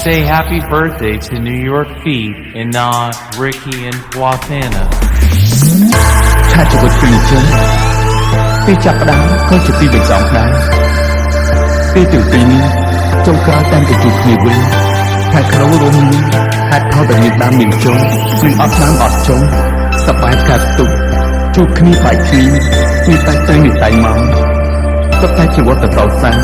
say happy birthday to New York Feet and not Ricky and Guatana. ថាជីវិតពីជើងពីចាប់ផ្ដើមក៏ជាពីបញ្ចប់ដែរពីទីនេះចុងក្រោយតែទៅជួបគ្នាវិញហើយក្នុងរួមនេះហេតុផលដែលមានដើមមានចុងនិងអត់ដើមអត់ចុងសប្បាយកើតទុកជួបគ្នាបែកគ្នាមានតែទៅមានតែមកសុទ្ធតែជីវិតទៅតសាំង